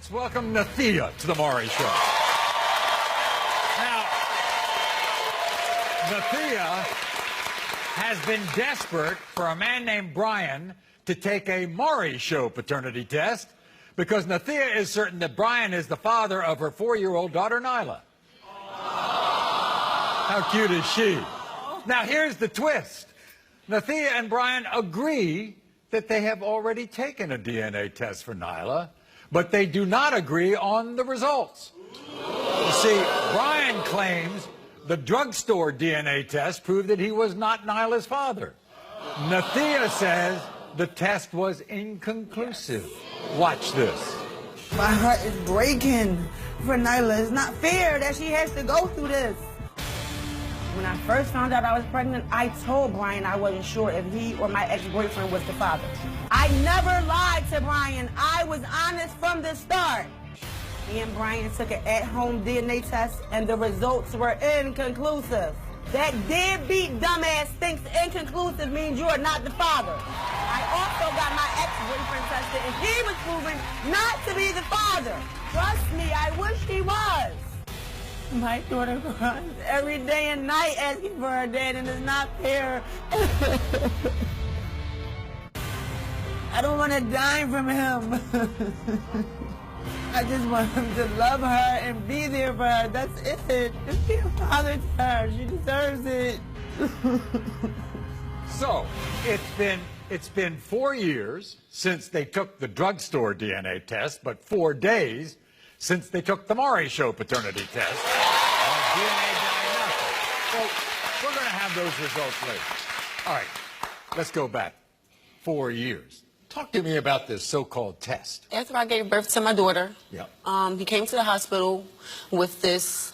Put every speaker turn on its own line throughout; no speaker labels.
Let's welcome Nathia to the Maury Show. Now, Nathia has been desperate for a man named Brian to take a Maury Show paternity test because Nathia is certain that Brian is the father of her 4-year-old daughter, Nyla. How cute is she? Now, here's the twist. Nathia and Brian agree that they have already taken a DNA test for Nyla, but they do not agree on the results. You see, Brian claims the drugstore DNA test proved that he was not Nyla's father. Nathia says the test was inconclusive. Watch this.
My heart is breaking for Nyla. It's not fair that she has to go through this. When I first found out I was pregnant, I told Brian I wasn't sure if he or my ex-boyfriend was the father. I never lied to Brian. I was honest from the start. Me and Brian took an at-home DNA test, and the results were inconclusive. That deadbeat dumbass thinks inconclusive means you are not the father. I also got my ex-boyfriend tested, and he was proven not to be the father. Trust me, I wish he was. My daughter cries every day and night asking for her dad, and it's not fair. I don't want to die from him. I just want him to love her and be there for her. That's it. Just be a father to her. She deserves it.
So, it's been 4 years since they took the drugstore DNA test, but 4 days since they took the Maury Show paternity test. DNA diagnostic. So, we're going to have those results later. All right, let's go back 4 years. Talk to me about this so-called test.
After I gave birth to my daughter, he came to the hospital with this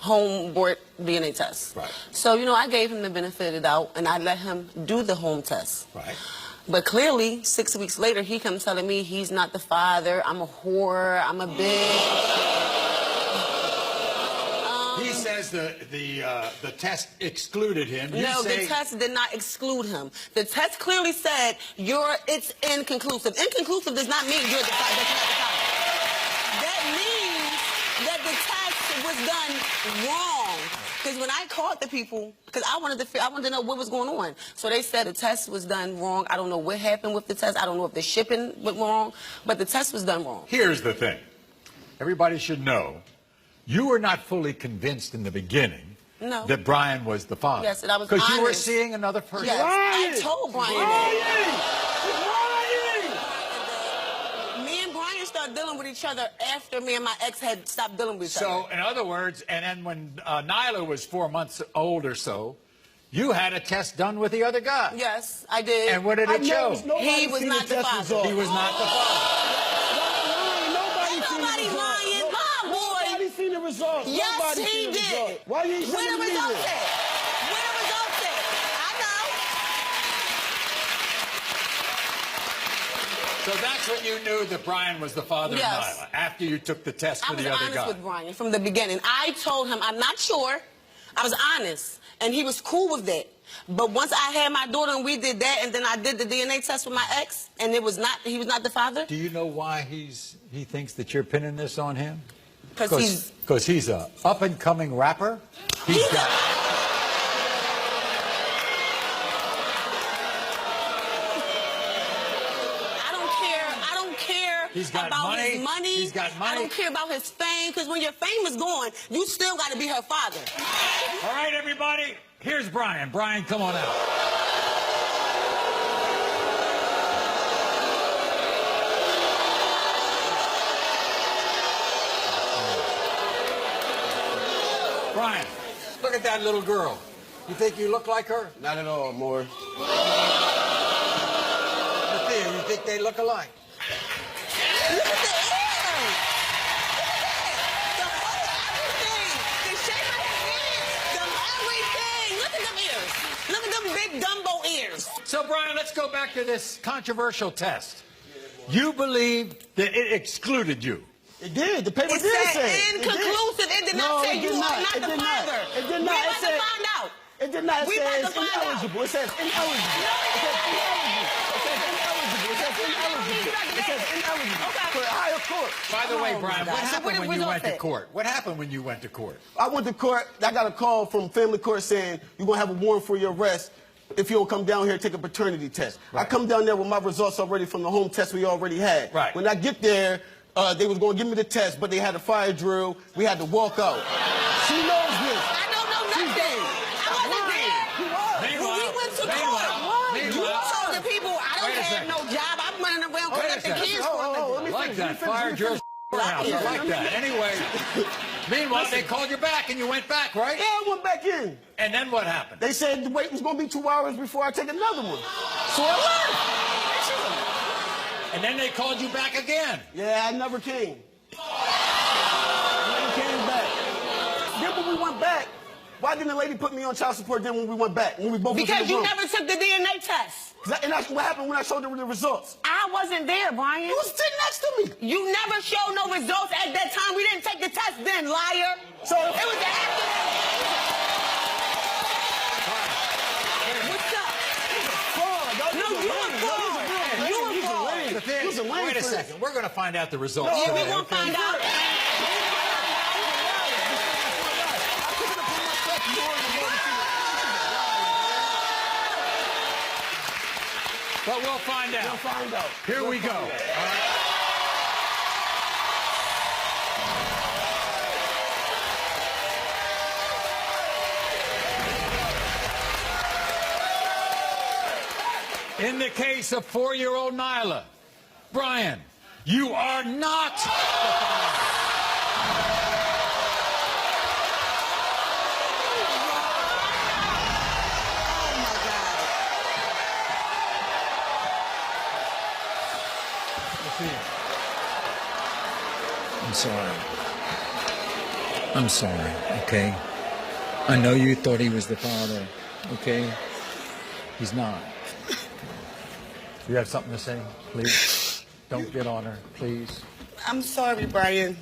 home-board DNA test.
Right.
So, you know, I gave him the benefit of the doubt, and I let him do the home test.
Right.
But clearly, 6 weeks later, he comes telling me he's not the father, I'm a whore, I'm a bitch.
He says the test excluded him.
No, the test did not exclude him. The test clearly said it's inconclusive. Inconclusive does not mean you're the father. That's not the father. That means that the test was done wrong. Because when I called the people, because I wanted to know what was going on. So they said the test was done wrong. I don't know what happened with the test. I don't know if the shipping went wrong, but the test was done wrong.
Here's the thing. Everybody should know you were not fully convinced in the beginning that Brian was the father.
Yes, and I was honest.
Because you were seeing another person.
Yes, I told Brian that. Me and Brian started dealing with each other after me and my ex had stopped dealing with each other.
So, in other words, and then when Nyla was 4 months old or so, you had a test done with the other guy.
Yes, I did.
And what did it show?
He was not the father.
He was not the father.
Nobody lying.
Seen the results.
Yes,
Nobody
he did.
Results. Why you ain't
Where
sending
the
me
results
this?
at? Where the results at? I know.
So that's when you knew that Brian was the father of
Yes.
Nyla, after you took the test for the other guy.
I was honest with Brian from the beginning. I told him I'm not sure. I was honest, and he was cool with that. But once I had my daughter and we did that, and then I did the DNA test with my ex, and he was not the father.
Do you know why he thinks that you're pinning this on him?
Because
he's a up-and-coming rapper. He's got...
I don't care
He's got
about his money.
He's got money.
I don't care about his fame, because when your fame is gone, you still got to be her father.
All right, everybody, here's Brian. Brian, come on out. Brian, look at that little girl. You think you look like her?
Not at all, Maury.
Nathia, you think they look alike?
Look at the ears! The whole everything! The shape of his ears! Everything! Look at them ears! Look at them big Dumbo ears!
So, Brian, let's go back to this controversial test. You believe that it excluded you.
It did. The paper
It
did
said
say
inconclusive. It did not say you are not the father.
It did not.
We're about to find out.
It did not. It
We about
says
to find out.
ineligible. It says ineligible. It says ineligible. It says ineligible. It says ineligible. It says ineligible for higher court.
By the way,
Oh, my
Brian, what
God. So
happened
what
when
the
you went to
result
court? What happened when you went to court?
I went to court. I got a call from family court saying you're going to have a warrant for your arrest if you don't come down here and take a paternity test.
Right.
I come down there with my results already from the home test we already had.
Right.
When I get there, they was going to give me the test, but they had a fire drill. We had to walk out. She knows this.
I don't know nothing. I wasn't there. When we went to court, you told the people I don't have no job. I'm running around collecting kids for a living.
I like that. Fire drill house. I like that. Anyway, meanwhile, they called you back and you went back, right?
Yeah, I went back in.
And then what happened?
They said the wait was going to be 2 hours before I take another one. So I left.
And then they called you back again.
Yeah, I never came. I never came back. Then when we went back, why didn't the lady put me on child support then when we went back? When we both
Because
was in the
you
room?
never took the DNA test.
And that's what happened when I showed her the results.
I wasn't there, Brian.
You was sitting next to me.
You never showed no results at that time. We didn't take the test then, liar.
So
It was the accident. What's up? No, you were fraud. You were fraud.
Wait a second. We're going to find out the results.
Yeah,
today,
we're going to
okay?
find out.
But we'll find out.
We'll find out.
Here we go. All right. In the case of 4-year-old Nyla, Brian, you are not the father. I'm sorry. I'm sorry, okay? I know you thought he was the father, okay? He's not. You have something to say, please? Don't get on her, please.
I'm sorry, Brian.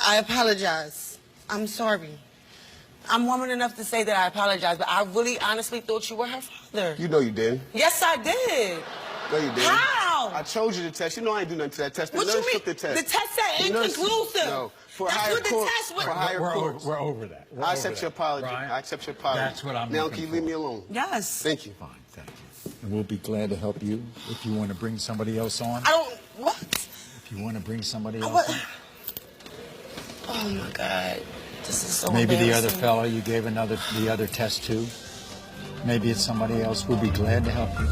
I apologize. I'm sorry. I'm woman enough to say that I apologize, but I really honestly thought you were her father.
You know you did.
Yes, I did.
No, you did.
How?
I chose you the test. You know I ain't do nothing to that test. The
What
nurse
you mean?
took the test.
The test said
The nurse-
inconclusive.
No. For
That's
higher
what the
court.
test was.
For higher courts.
We're over that. We're
I
over
accept
that.
your apology.
Brian,
I accept your apology.
That's what I'm
Now
looking
can you
for.
leave me alone?
Yes.
Thank you.
Fine, thank you. And we'll be glad to help you if you want to bring somebody else on.
I don't. What?
If you want to bring somebody else
What?
on.
Oh my God. This is so
Maybe the other
embarrassing.
fellow you gave the other test to. Maybe it's somebody else. We'll be glad to help you.